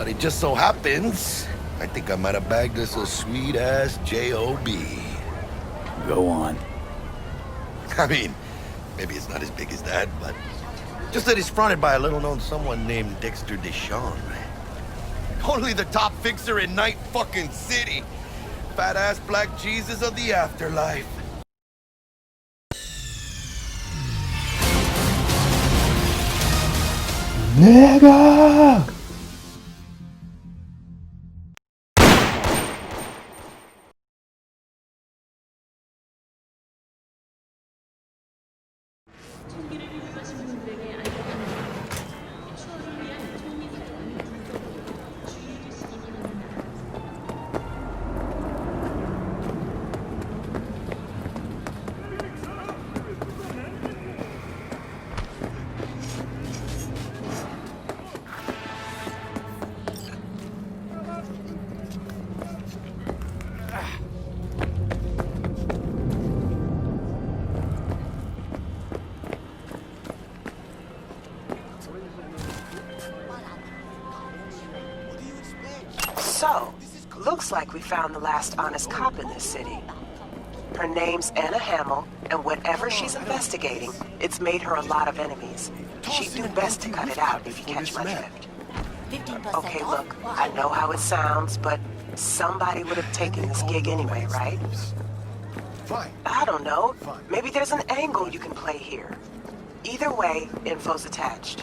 But it just so happens, I think I might have bagged us a sweet-ass J.O.B. Go on. I mean, maybe it's not as big as that, but just that he's fronted by a little-known someone named Dexter Deshawn. Only the top fixer in Night fucking City. Fat-ass black Jesus of the afterlife. Nigga! So, looks like we found the last honest cop in this city. Her name's Anna Hamill, and whatever she's investigating, it's made her a lot of enemies. She'd do best to cut it out if you catch my drift. Okay, look, I know how it sounds, but somebody would have taken this gig anyway, right? I don't know. Maybe there's an angle you can play here. Either way, info's attached.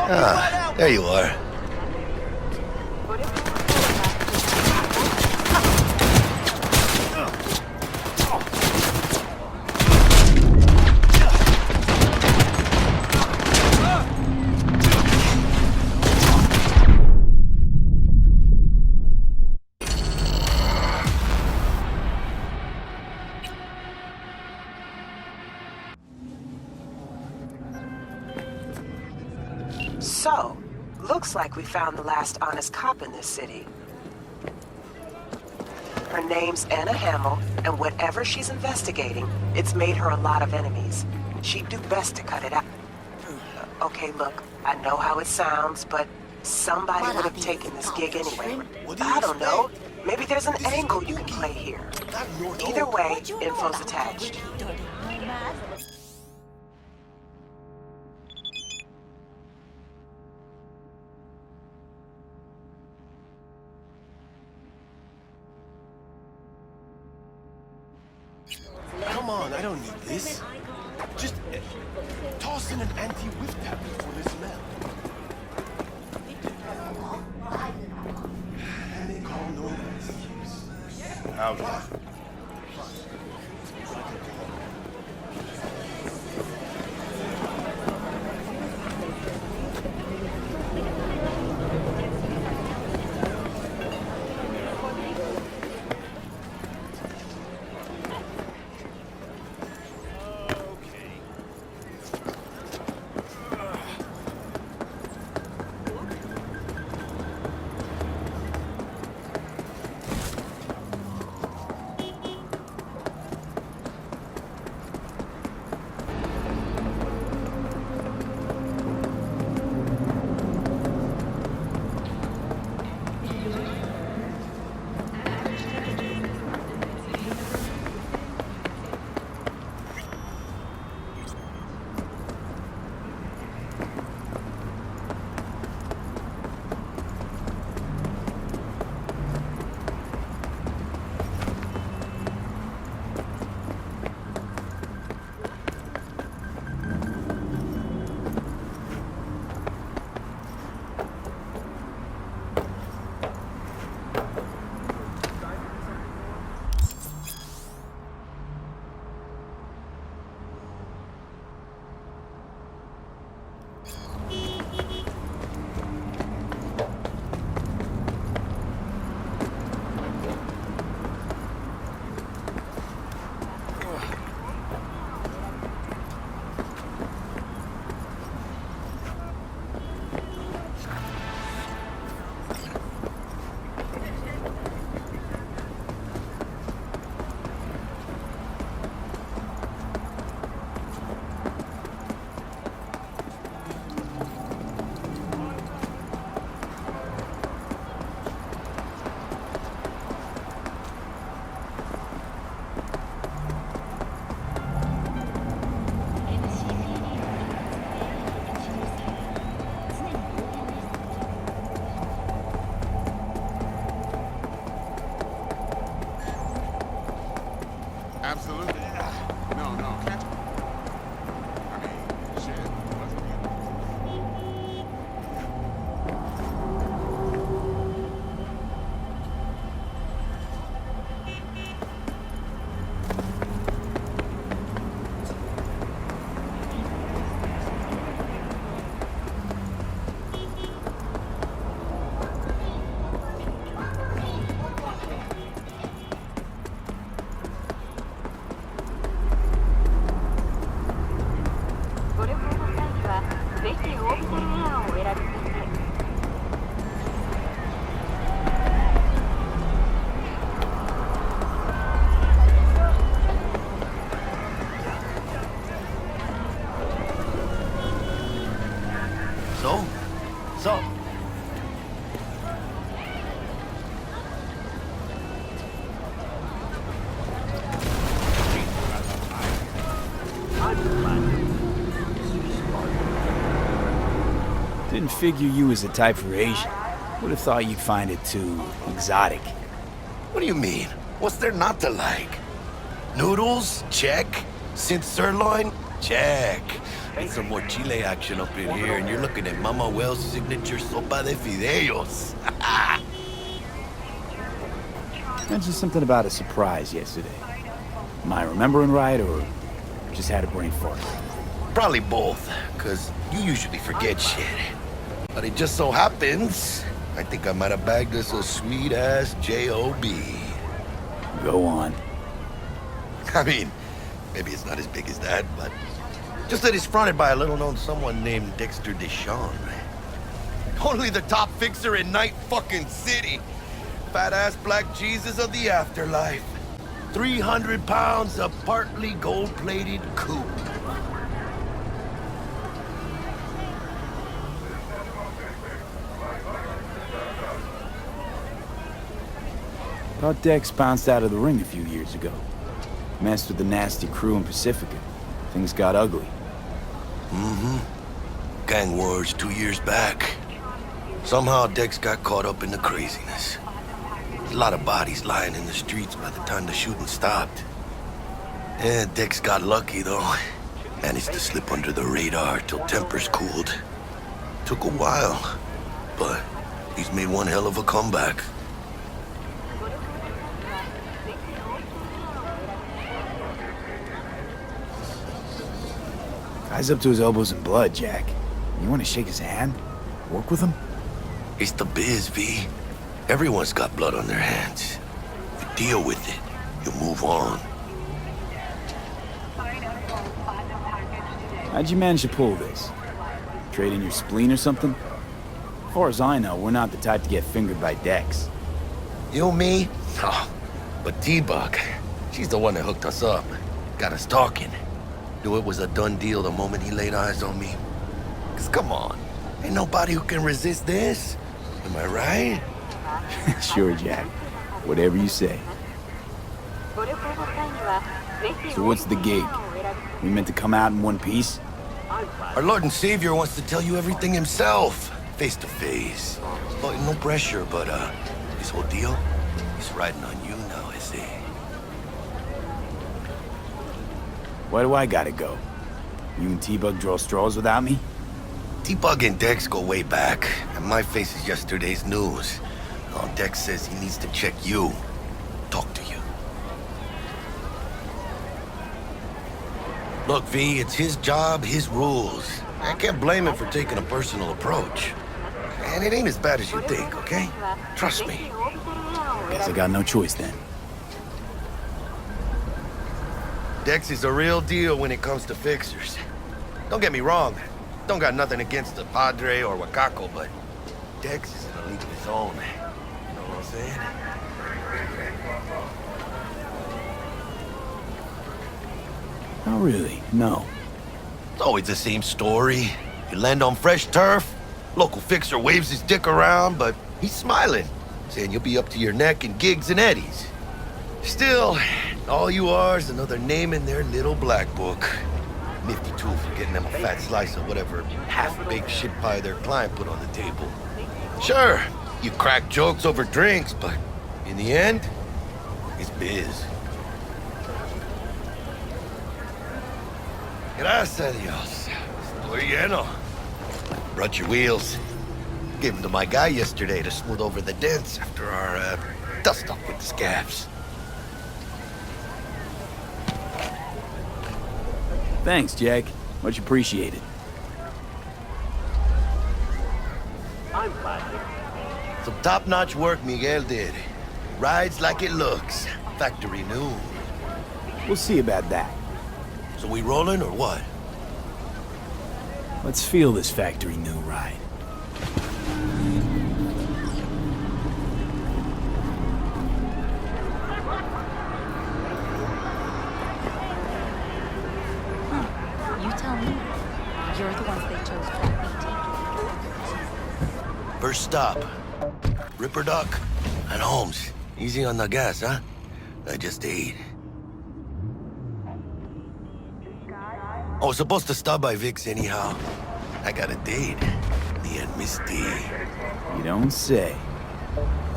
Ah, there you are. So, looks like we found the last honest cop in this city. Her name's Anna Hamill, and whatever she's investigating, it's made her a lot of enemies. She'd do best to cut it out. Okay, look, I know how it sounds, but somebody would have taken this gig anyway. I don't know. Maybe there's an angle you can play here. Either way, info's attached. Come on, I don't need this. Just toss in an anti-whiff tablet for the smell. And they call no excuse. Out. Absolutely. No, no. Can't. I mean, shit. So, Didn't figure you was the type for Asian. Would have thought you'd find it too exotic. what do you mean? What's there not to like? Noodles? Check. Synth sirloin? Check. Get some more Chile action up in here, and you're looking at Mama Wells' signature sopa de fideos. Mentioned something about a surprise yesterday. Am I remembering right, or just had a brain fart? Probably both, because you usually forget shit. But it just so happens, I think I might have bagged us a sweet-ass J.O.B. Go on. I mean, maybe it's not as big as that, but just that it's fronted by a little-known someone named Dexter Deshawn. Only the top fixer in Night fucking City. Fat-ass black Jesus of the afterlife. 300 pounds of partly gold-plated coupe. Thought Dex bounced out of the ring a few years ago. Messed with the nasty crew in Pacifica. Things got ugly. Mm-hmm. Gang wars 2 years back. Somehow Dex got caught up in the craziness. A lot of bodies lying in the streets by the time the shooting stopped. Yeah, Dex got lucky, though. Managed to slip under the radar till tempers cooled. Took a while, but he's made one hell of a comeback. Guy's up to his elbows in blood, Jack. You want to shake his hand? Work with him? It's the biz, V. Everyone's got blood on their hands. You deal with it. You move on. How'd you manage to pull this? Trade in your spleen or something? As far as I know, we're not the type to get fingered by Dex. You, me? Oh, but T-Bug, she's the one that hooked us up. Got us talking. Knew it was a done deal the moment he laid eyes on me. 'Cause come on, ain't nobody who can resist this. Am I right? Sure, Jack. Whatever you say. So what's the gig? We meant to come out in one piece? Our Lord and Savior wants to tell you everything himself, face to face. Well, no pressure, but this whole deal is riding on you now, I see. Why do I gotta go? You and T-Bug draw straws without me? T-Bug and Dex go way back, and my face is yesterday's news. Oh, Dex says he needs to check you, talk to you. Look, V, it's his job, his rules. I can't blame him for taking a personal approach. And it ain't as bad as you think, okay? Trust me. Guess I got no choice then. Dex is a real deal when it comes to fixers. Don't get me wrong. Don't got nothing against the Padre or Wakako, but Dex is in a league of his own. You know what I'm saying? Not really, no. It's always the same story. You land on fresh turf, local fixer waves his dick around, but he's smiling, saying you'll be up to your neck in gigs and eddies. Still, all you are is another name in their little black book. Nifty tool for getting them a fat slice of whatever half-baked shit pie their client put on the table. Sure, you crack jokes over drinks, but in the end, it's biz. Gracias a Dios. Estoy lleno. Brought your wheels. Gave them to my guy yesterday to smooth over the dents after our dust-up with the scabs. Thanks, Jack. Much appreciated. Some top-notch work Miguel did. Rides like it looks. Factory new. We'll see about that. So we rolling or what? Let's feel this factory new ride. You tell me. You're the ones they chose for BT. First stop. Ripper Duck and Holmes. Easy on the gas, huh? I just ate. I was supposed to stop by Vic's anyhow. I got a date. Me and Miss D. You don't say.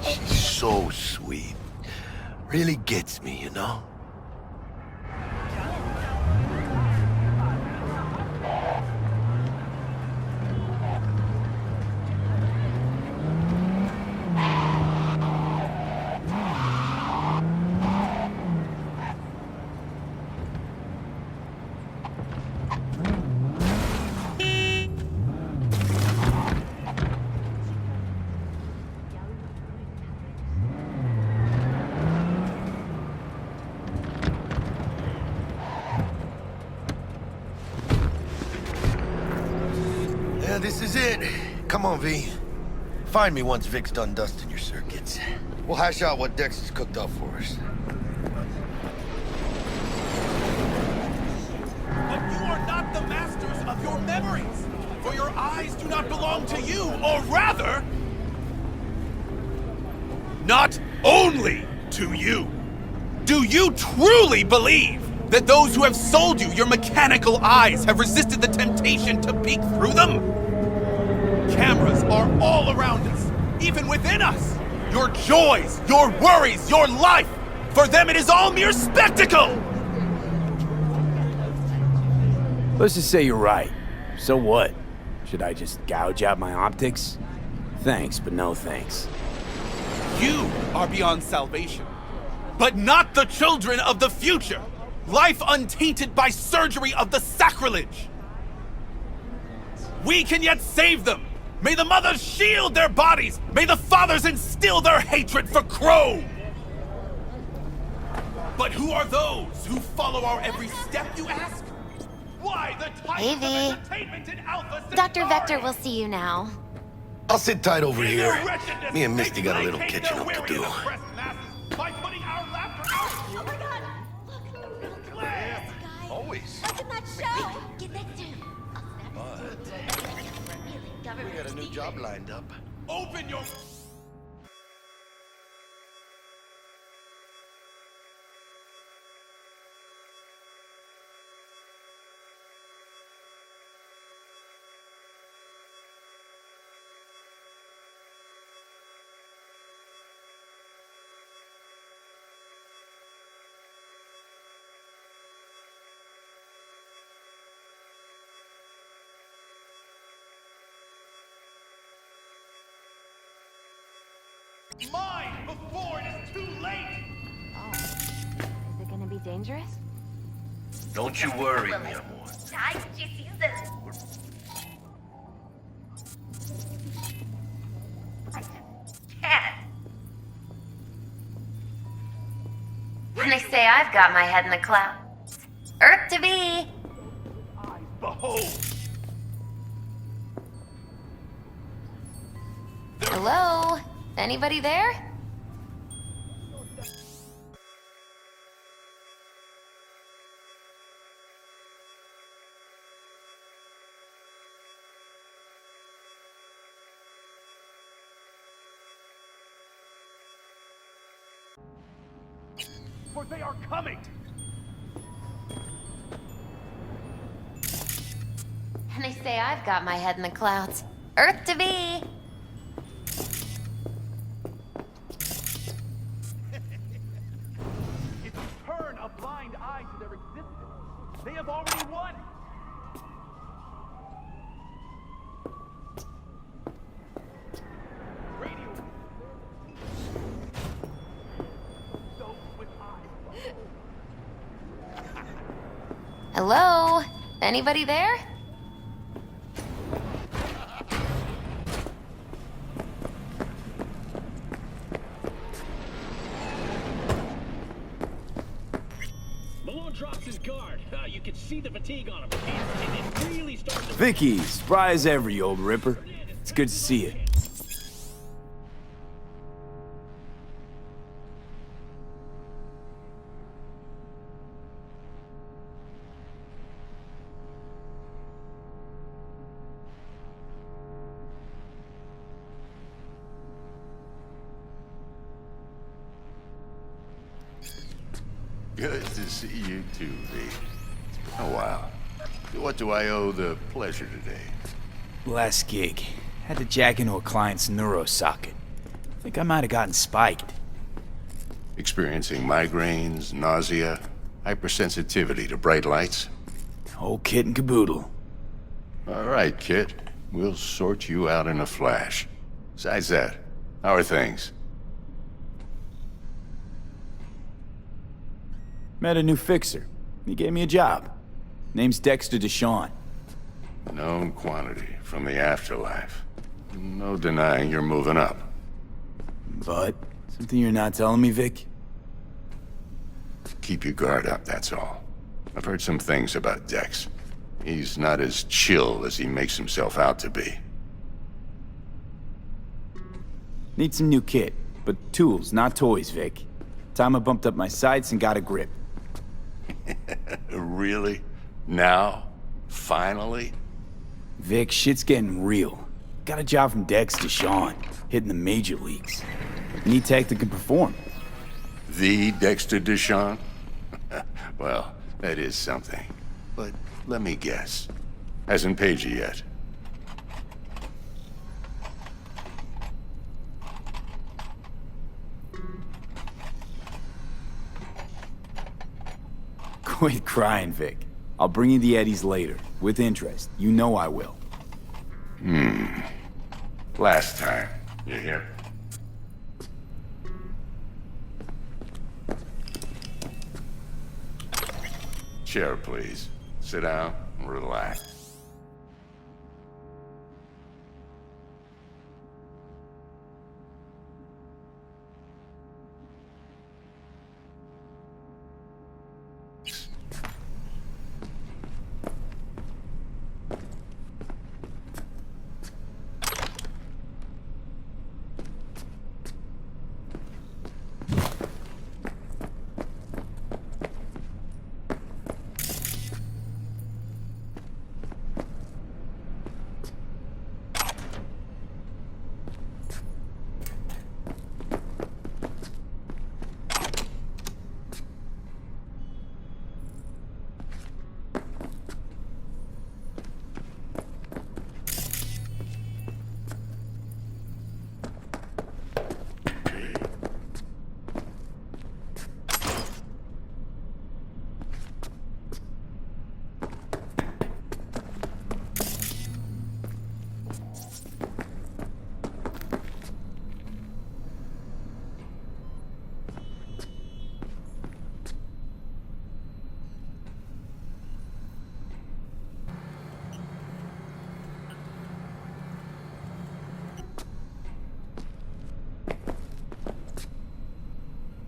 She's so sweet. Really gets me, you know? Yeah, this is it. Come on, V. Find me once Vic's done dusting your circuits. We'll hash out what Dex has cooked up for us. But you are not the masters of your memories, for your eyes do not belong to you, or rather, not only to you. Do you truly believe that those who have sold you your mechanical eyes have resisted the temptation to peek through them? Cameras are all around us, even within us. Your joys, your worries, your life, for them it is all mere spectacle! Let's just say you're right. So what? Should I just gouge out my optics? Thanks, but no thanks. You are beyond salvation, but not the children of the future. Life untainted by surgery of the sacrilege. We can yet save them. May the mothers shield their bodies. May the fathers instill their hatred for Crow. But who are those who follow our every step, you ask? Why the type Hey, of V. entertainment in Alpha Dr. Centauri? Vector will see you now. I'll sit tight over In here. their wretchedness, Me and Misty they got a little placate catching their up to weary do. and oppressed masses by putting our laughter out. Oh my god! Look, Claire. Always. what's in that show? Get next to him. We got a new job lined up. Open your... Mine before it is too late! Oh. Is it gonna be dangerous? Don't you worry, mi amor. Ay, Jesus. When they say I've got my head in the clouds, Earth to be. Behold! Hello? Anybody there? For they are coming! And they say I've got my head in the clouds, Earth to be. If you turn a blind eye to their existence, they have already won! Radio. Those with eyes. Hello? Anybody there? Malone drops his guard. You can see the fatigue on him. And it really starts to... Vicky, spry as ever, you old ripper. It's good to see you. Good to see you too, V. Oh, wow. What do I owe the pleasure today? Last gig. Had to jack into a client's neurosocket. Think I might have gotten spiked. Experiencing migraines, nausea, hypersensitivity to bright lights? Whole kit and caboodle. All right, kid. We'll sort you out in a flash. Besides that, how are things? Met a new fixer. He gave me a job. Name's Dexter Deshawn. Known quantity from the afterlife. No denying you're moving up. But, something you're not telling me, Vic? Keep your guard up, that's all. I've heard some things about Dex. He's not as chill as he makes himself out to be. Need some new kit, but tools, not toys, Vic. Time I bumped up my sights and got a grip. Really? Now? Finally? Vic, shit's getting real. Got a job from Dex to Sean, hitting the major leagues. Need tech that can perform. The Dexter Deshawn? Well, that is something. But let me guess. Hasn't paid you yet. Quit crying, Vic. I'll bring you the eddies later, with interest. You know I will. Last time. You hear? Chair, please. Sit down and relax.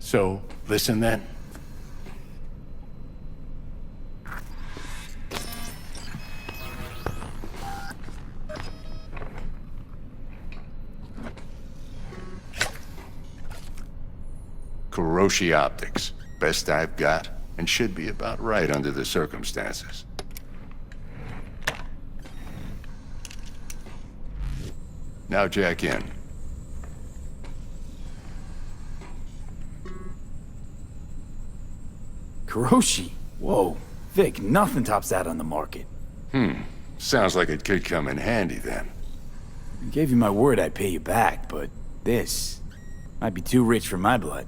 So, listen then. Kuroshi Optics. Best I've got, and should be about right under the circumstances. Now jack in. Kuroshi? Whoa. Vic, nothing tops that on the market. Sounds like it could come in handy then. I gave you my word I'd pay you back, but this might be too rich for my blood.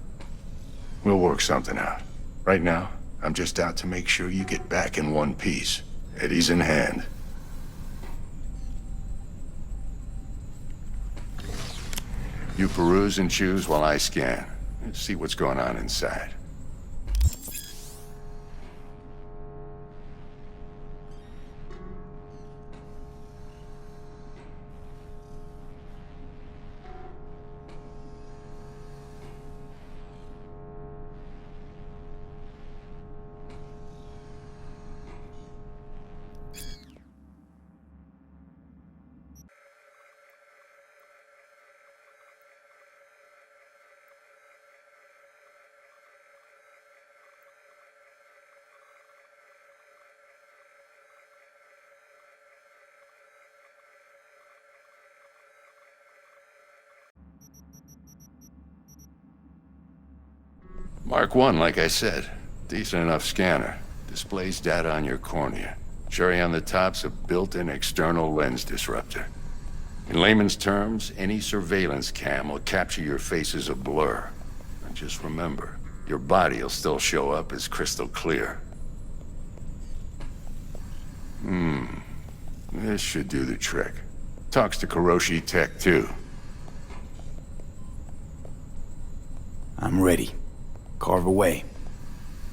We'll work something out. Right now, I'm just out to make sure you get back in one piece. Eddie's in hand. You peruse and choose while I scan. See what's going on inside. Mark 1, like I said. Decent enough scanner. Displays data on your cornea. Cherry on the top's a built-in external lens disruptor. In layman's terms, any surveillance cam will capture your face as a blur. And just remember, your body will still show up as crystal clear. This should do the trick. Talks to Kuroshi Tech, too. I'm ready. Carve away.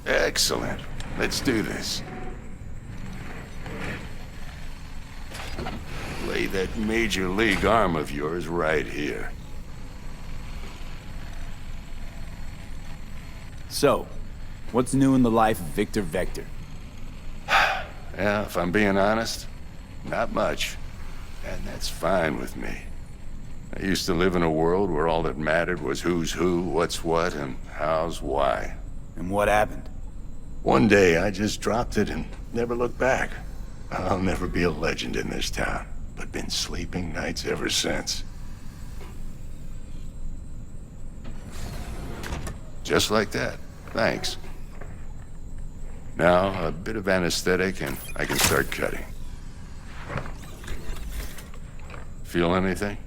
Excellent. Let's do this. Lay that major league arm of yours right here. So, what's new in the life of Victor Vector? Yeah, if I'm being honest, not much. And that's fine with me. I used to live in a world where all that mattered was who's who, what's what, and how's why. And what happened? One day I just dropped it and never looked back. I'll never be a legend in this town, but been sleeping nights ever since. Just like that. Thanks. Now, a bit of anesthetic and I can start cutting. Feel anything?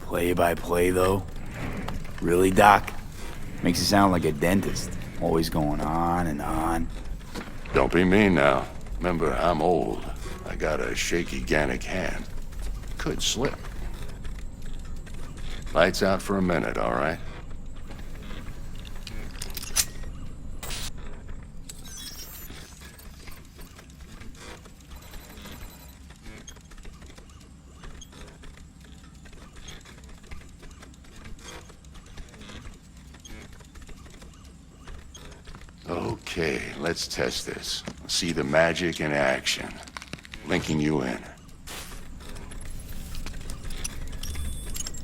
Play by play, though? Really, Doc? Makes it sound like a dentist. Always going on and on. Don't be mean now. Remember, I'm old. I got a shaky Gannic hand. Could slip. Lights out for a minute, all right? Okay, let's test this. See the magic in action. Linking you in.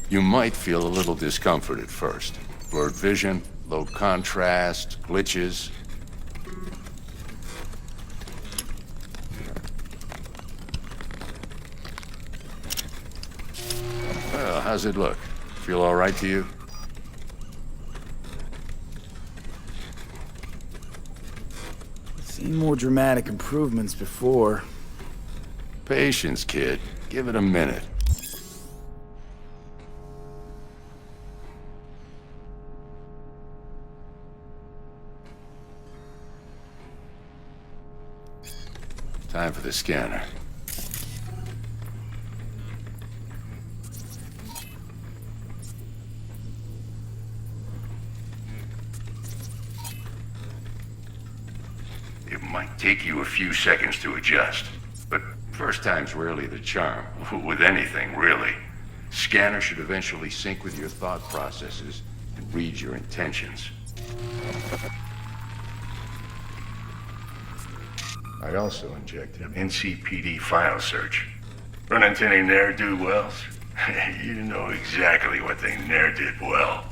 You might feel a little discomfort at first. Blurred vision, low contrast, glitches. Well, how's it look? Feel all right to you? Seen more dramatic improvements before. Patience, kid. Give it a minute. Time for the scanner. It might take you a few seconds to adjust, but first time's rarely the charm. With anything, really. Scanner should eventually sync with your thought processes and read your intentions. I also injected an NCPD file search. Run into any ne'er-do-wells? You know exactly what they ne'er did well.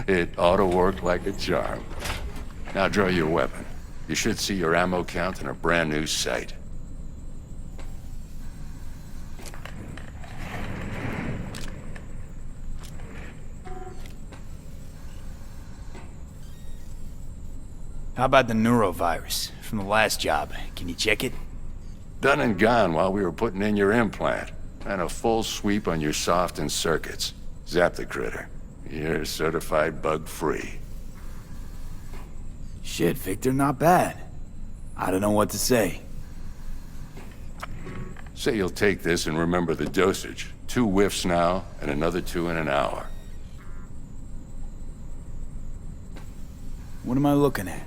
It ought to work like a charm. Now draw your weapon. You should see your ammo count in a brand new sight. How about the neurovirus from the last job? Can you check it? Done and gone while we were putting in your implant. And a full sweep on your soft and circuits. Zap the critter. You're certified bug-free. Shit, Victor, not bad. I don't know what to say. Say you'll take this and remember the dosage. 2 whiffs now, and another 2 in an hour. What am I looking at?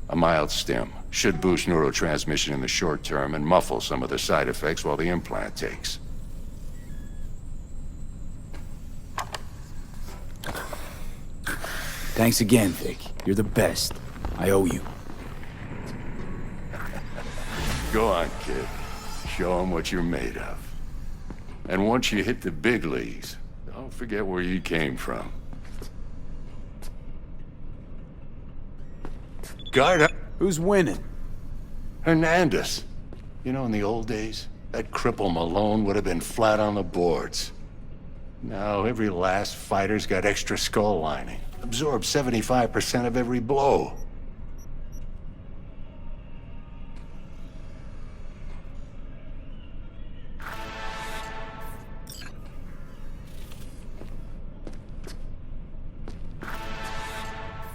A mild stim. Should boost neurotransmission in the short term and muffle some of the side effects while the implant takes. Thanks again, Vic. You're the best. I owe you. Go on, kid. Show them what you're made of. And once you hit the big leagues, don't forget where you came from. Guard, Who's winning? Hernandez. You know, in the old days, that cripple Malone would have been flat on the boards. Now, every last fighter's got extra skull lining. Absorbs 75% of every blow.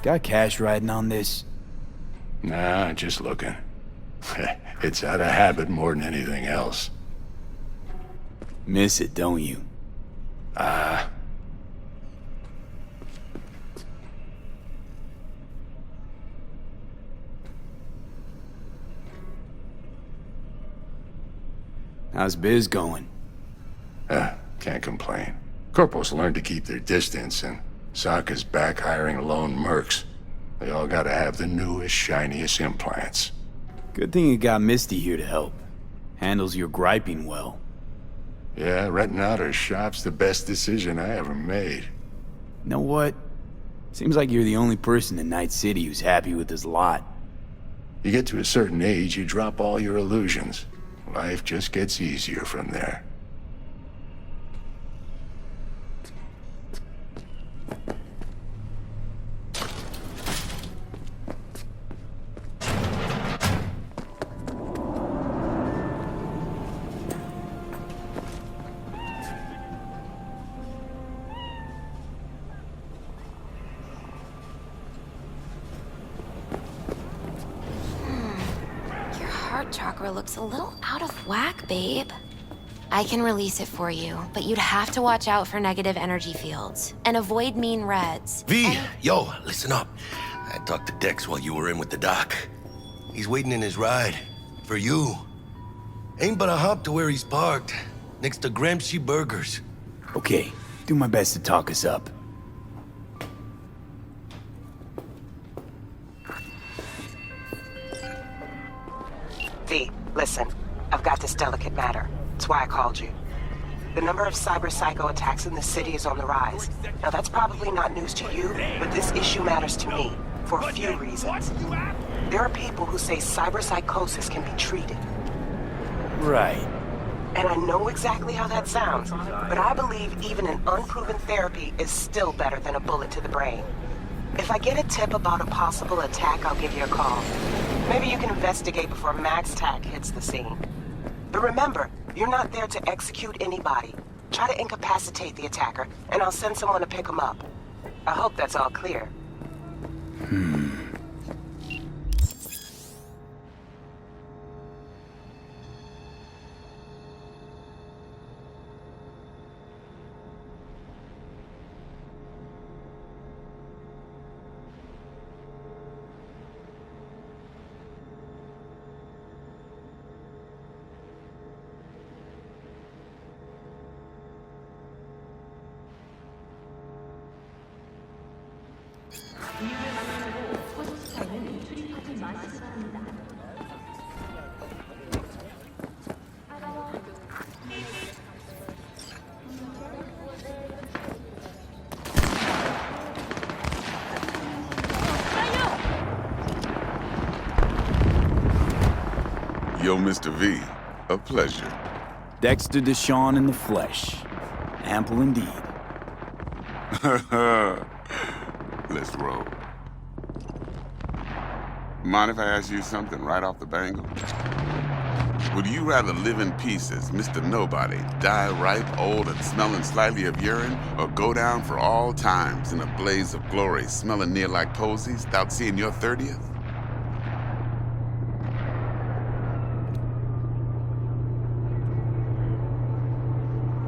Got cash riding on this? Nah, just looking. It's out of habit more than anything else. Miss it, don't you? Ah. How's biz going? Can't complain. Corporals learned to keep their distance, and Sokka's back hiring lone mercs. They all gotta have the newest, shiniest implants. Good thing you got Misty here to help. Handles your griping well. Yeah, renting out her shop's the best decision I ever made. You know what? Seems like you're the only person in Night City who's happy with this lot. You get to a certain age, you drop all your illusions. Life just gets easier from there. Your heart chakra looks a little out of whack, babe. I can release it for you, but you'd have to watch out for negative energy fields and avoid mean reds. V, yo, listen up. I talked to Dex while you were in with the doc. He's waiting in his ride. For you. Ain't but a hop to where he's parked. Next to Gramsci Burgers. Okay, do my best to talk us up. V, listen. I've got this delicate matter. That's why I called you. The number of cyber psycho attacks in the city is on the rise. Now that's probably not news to you, but this issue matters to me for a few reasons. There are people who say cyber psychosis can be treated. Right. And I know exactly how that sounds, but I believe even an unproven therapy is still better than a bullet to the brain. If I get a tip about a possible attack, I'll give you a call. Maybe you can investigate before Max Tack hits the scene. But remember, you're not there to execute anybody. Try to incapacitate the attacker, and I'll send someone to pick him up. I hope that's all clear. Yo, Mr. V, a pleasure. Dexter Deshawn in the flesh. Ample indeed. Let's roll. Mind if I ask you something right off the bangle? Would you rather live in pieces, Mr. Nobody, die ripe, old, and smelling slightly of urine, or go down for all times in a blaze of glory, smelling near like posies, without seeing your 30th?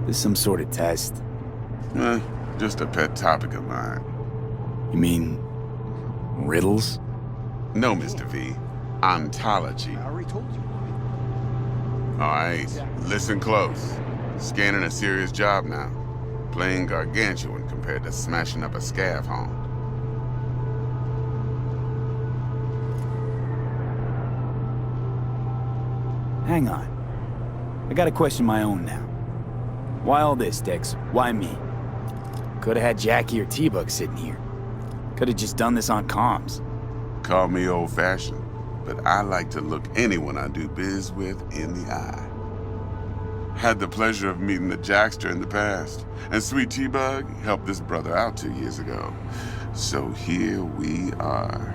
This some sort of test? Just a pet topic of mine. You mean... riddles? No, Mr. V. Ontology. I already told you. All right, listen close. Scanning a serious job now. Playing gargantuan compared to smashing up a scav home. Hang on. I got a question my own now. Why all this, Dex? Why me? Could've had Jackie or T-Bug sitting here. Could've just done this on comms. Call me old-fashioned, but I like to look anyone I do biz with in the eye. Had the pleasure of meeting the Jackster in the past, and Sweet T-Bug helped this brother out 2 years ago. So here we are.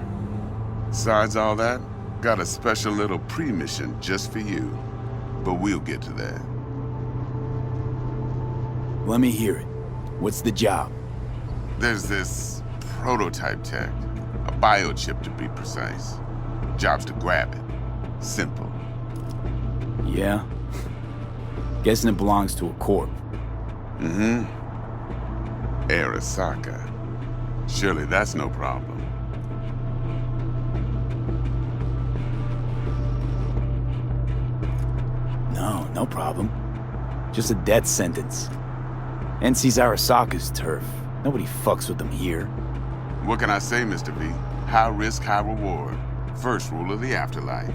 Besides all that, got a special little pre-mission just for you. But we'll get to that. Let me hear it. What's the job? There's this prototype tech, a biochip to be precise. Job's to grab it. Simple. Yeah? Guessing it belongs to a corp. Mm-hmm. Arasaka. Surely that's no problem. No no problem. Just a death sentence. NC's Arasaka's turf. Nobody fucks with them here. What can I say, Mr. V? High risk, high reward. First rule of the afterlife.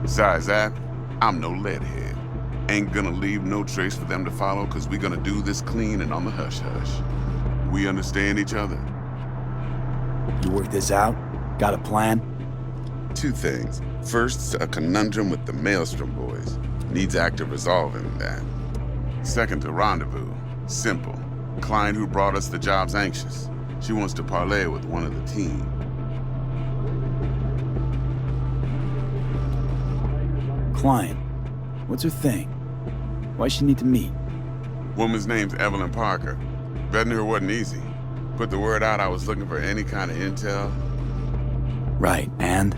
Besides that, I'm no leadhead. Ain't gonna leave no trace for them to follow, cause we gonna do this clean and on the hush-hush. We understand each other. You work this out? Got a plan? Two things. First, a conundrum with the Maelstrom boys. Needs active resolving that. Second, a rendezvous. Simple. Client who brought us the job's anxious. She wants to parlay with one of the team. Client. What's her thing? Why she need to meet? Woman's name's Evelyn Parker. Vetting her wasn't easy. Put the word out I was looking for any kind of intel. Right, and?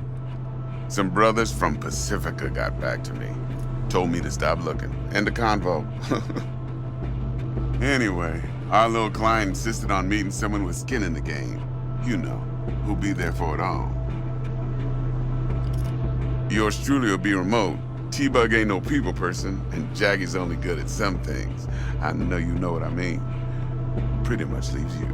Some brothers from Pacifica got back to me. Told me to stop looking. End of convo. Anyway, our little client insisted on meeting someone with skin in the game. You know, who'll be there for it all. Yours truly will be remote. T-Bug ain't no people person, and Jaggy's only good at some things. I know you know what I mean. Pretty much leaves you.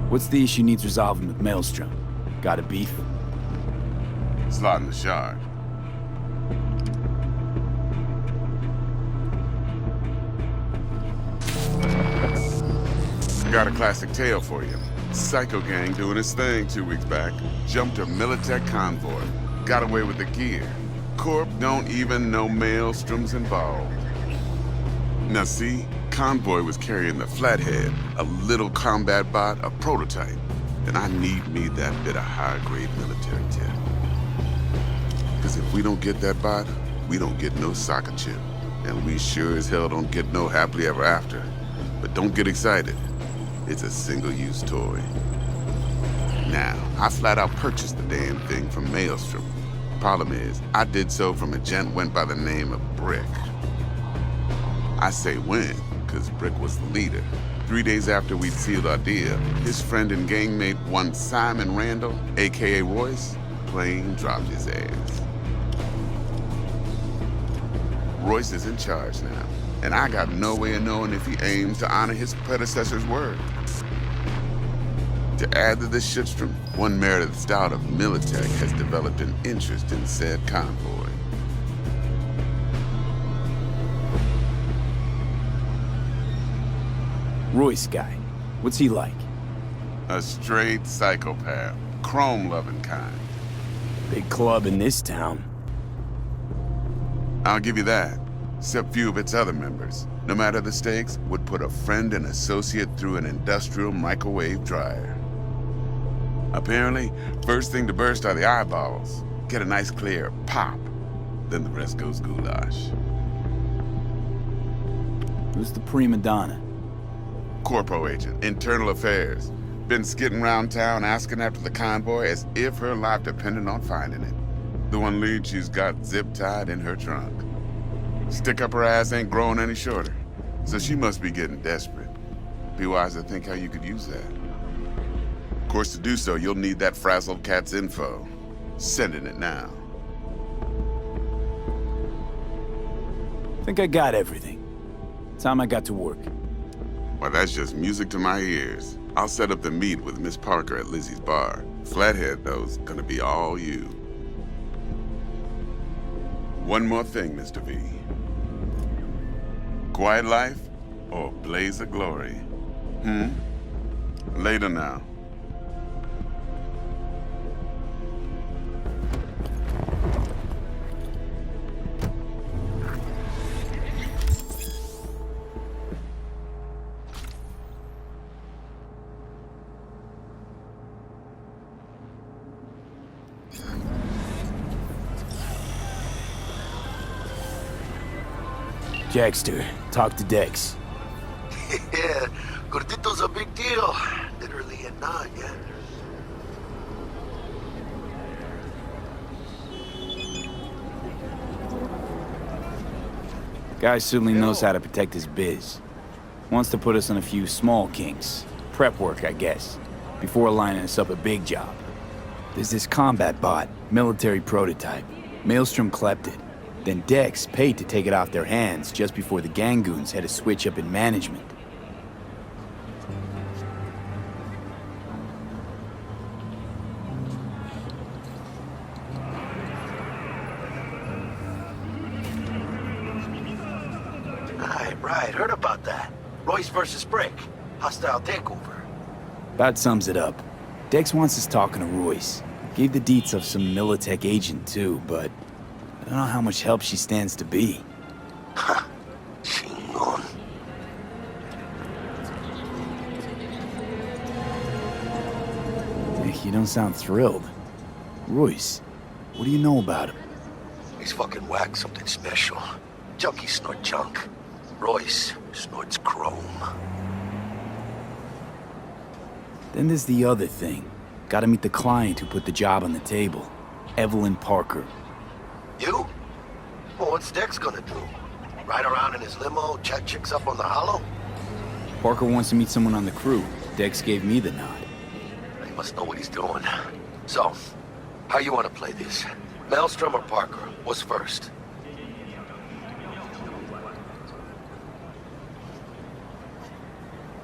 What's the issue needs resolving with Maelstrom? Got a beef? Slot in the shard. Got a classic tale for you. Psycho gang doing his thing 2 weeks back. Jumped a Militech convoy. Got away with the gear. Corp don't even know Maelstrom's involved. Now see, convoy was carrying the Flathead, a little combat bot, a prototype. And I need me that bit of high-grade military tech. Because if we don't get that bot, we don't get no soccer chip. And we sure as hell don't get no happily ever after. But don't get excited. It's a single-use toy. Now, I flat out purchased the damn thing from Maelstrom. Problem is, I did so from a gent went by the name of Brick. I say when, because Brick was the leader. 3 days after we'd sealed our deal, his friend and gangmate, one Simon Randall, aka Royce, plain dropped his ass. Royce is in charge now, and I got no way of knowing if he aims to honor his predecessor's word. To add to this shitstorm, one Meredith Stout of Militech has developed an interest in said convoy. Royce guy. What's he like? A straight psychopath, chrome-loving kind. Big club in this town. I'll give you that. Except few of its other members, no matter the stakes, would put a friend and associate through an industrial microwave dryer. Apparently, first thing to burst are the eyeballs. Get a nice clear pop. Then the rest goes goulash. Who's the prima donna? Corpo agent, internal affairs. Been skidding around town asking after the convoy as if her life depended on finding it. The one lead she's got zip-tied in her trunk. Stick up her ass ain't growing any shorter, so she must be getting desperate. Be wise to think how you could use that. Of course, to do so, you'll need that frazzled cat's info. Sending it now. Think I got everything. Time I got to work. Well, that's just music to my ears. I'll set up the meet with Miss Parker at Lizzie's bar. Flathead, though's gonna be all you. One more thing, Mr. V. Quiet life or blaze of glory? Later now. Jackster, talk to Dex. Yeah, Gordito's a big deal. Literally and not, yeah. Guy certainly knows how to protect his biz. Wants to put us on a few small kinks. Prep work, I guess. Before lining us up a big job. There's this combat bot, military prototype. Maelstrom clept it. Then Dex paid to take it off their hands just before the Gangoons had a switch up in management. Right, heard about that. Royce versus Brick. Hostile takeover. About sums it up. Dex wants us talking to Royce. Gave the deets of some Militech agent too, but I don't know how much help she stands to be. Ha! Chingon. You don't sound thrilled. Royce, what do you know about him? He's fucking whack something special. Junkies snort junk. Royce snorts chrome. Then there's the other thing. Gotta meet the client who put the job on the table. Evelyn Parker. You? Well, what's Dex gonna do? Ride around in his limo, chat chicks up on the hollow? Parker wants to meet someone on the crew. Dex gave me the nod. He must know what he's doing. So, how you want to play this? Maelstrom or Parker? What's first?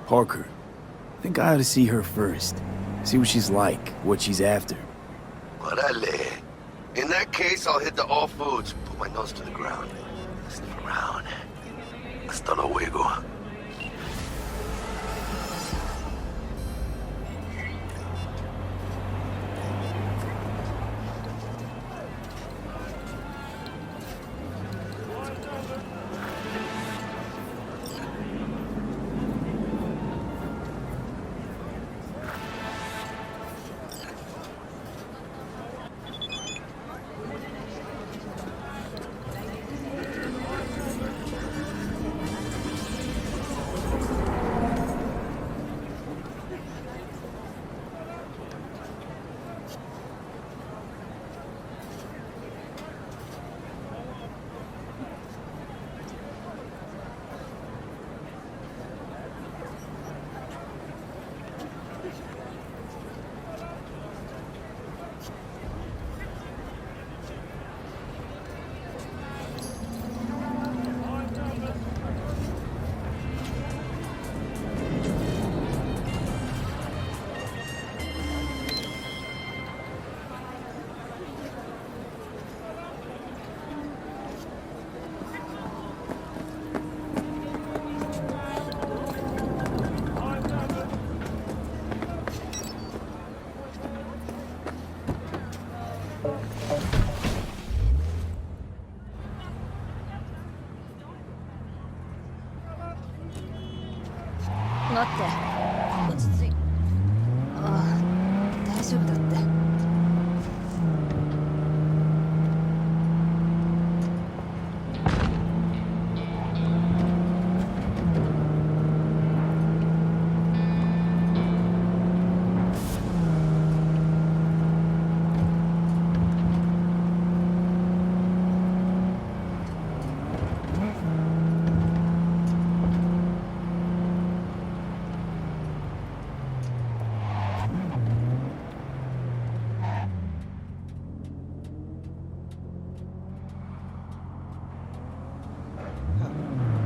Parker. Think I ought to see her first. See what she's like, what she's after. Órale. In that case, I'll hit the all foods, put my nose to the ground. Sniff around. Hasta luego.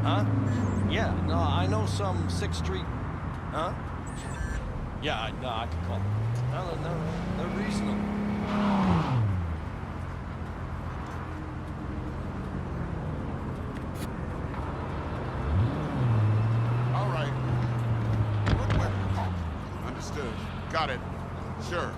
Huh? Yeah, no, I know some 6th Street. Huh? Yeah, no, I can call them. No, they're reasonable. All right. Good weapons. Understood. Got it. Sure.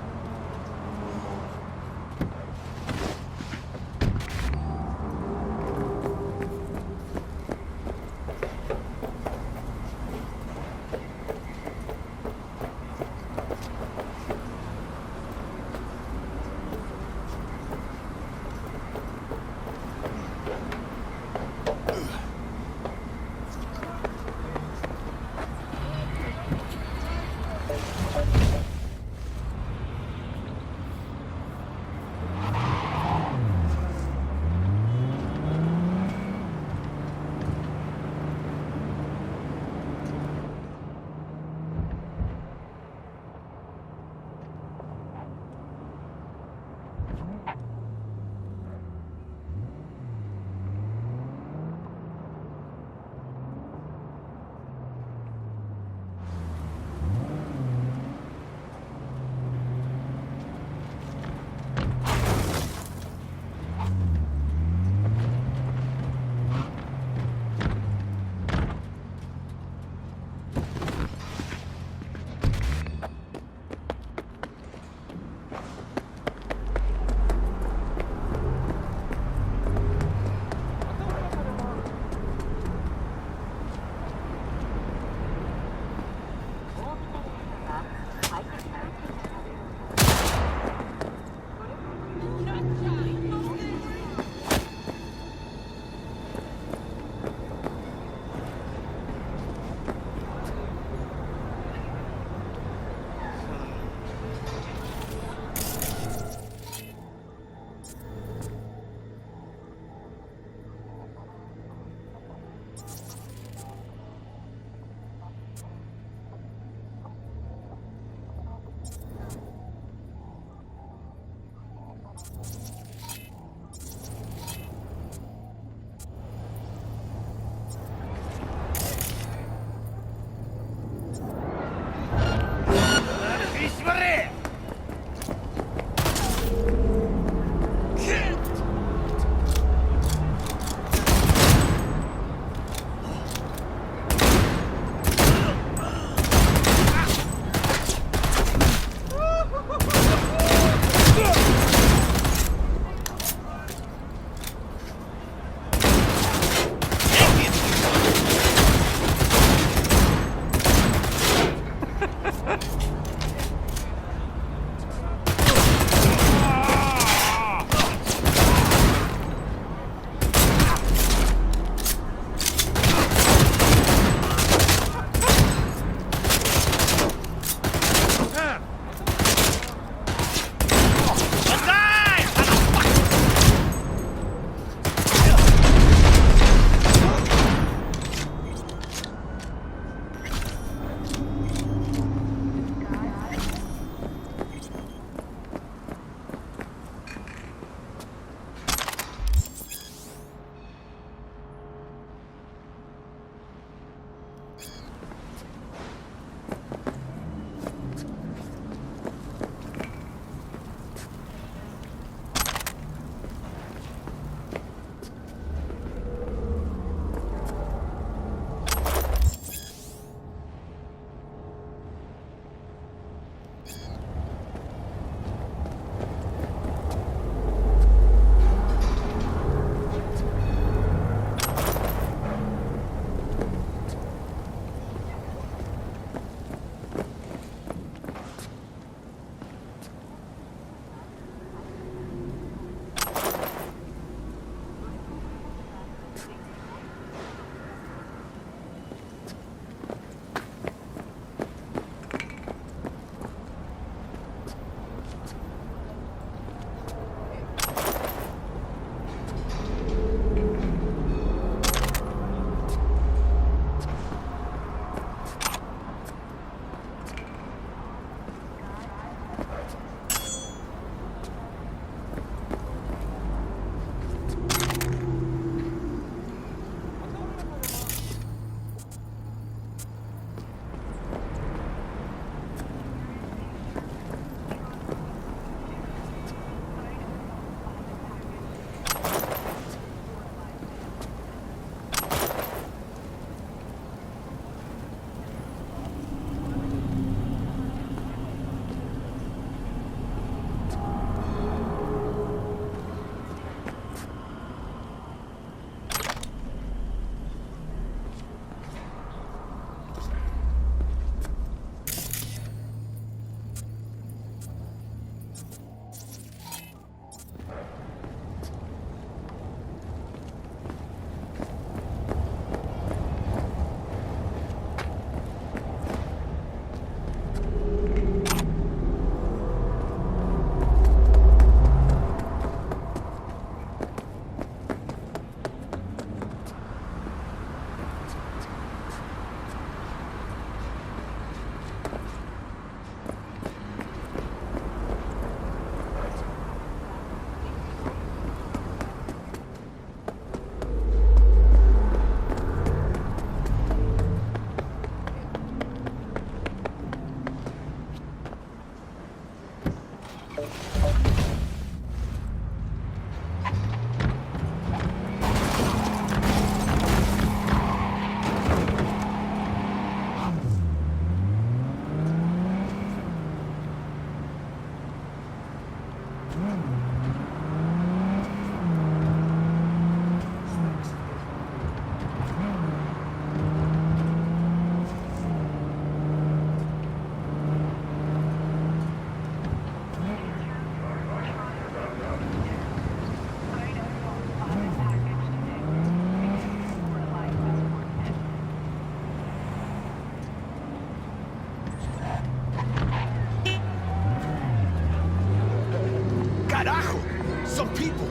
Carajo! Some people!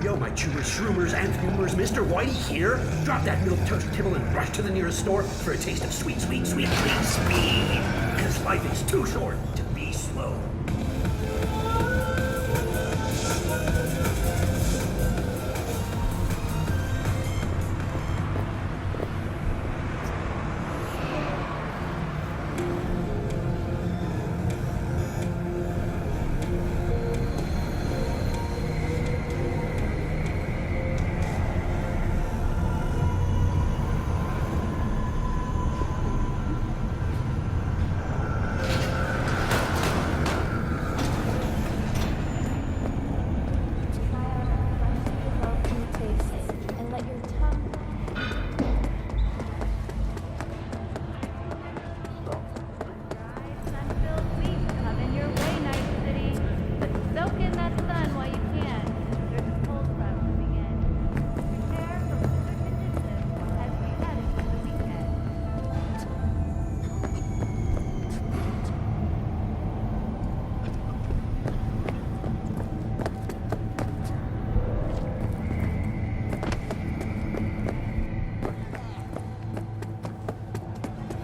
Yo, my chewers, shroomers, and boomers, Mr. Whitey here. Drop that milk toast kibble and rush to the nearest store for a taste of sweet, sweet, sweet, sweet speed. Because life is too short to be slow.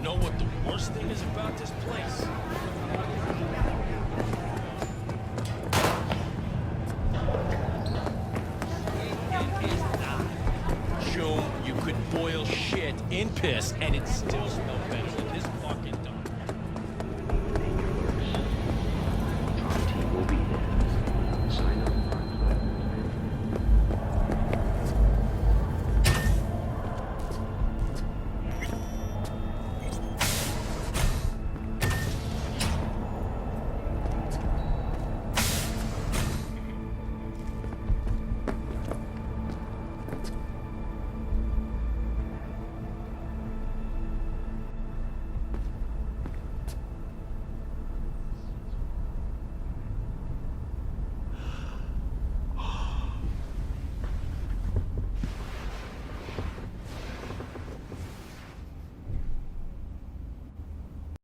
Know what the worst thing is about this place? June, you could boil shit in piss and it still smell better.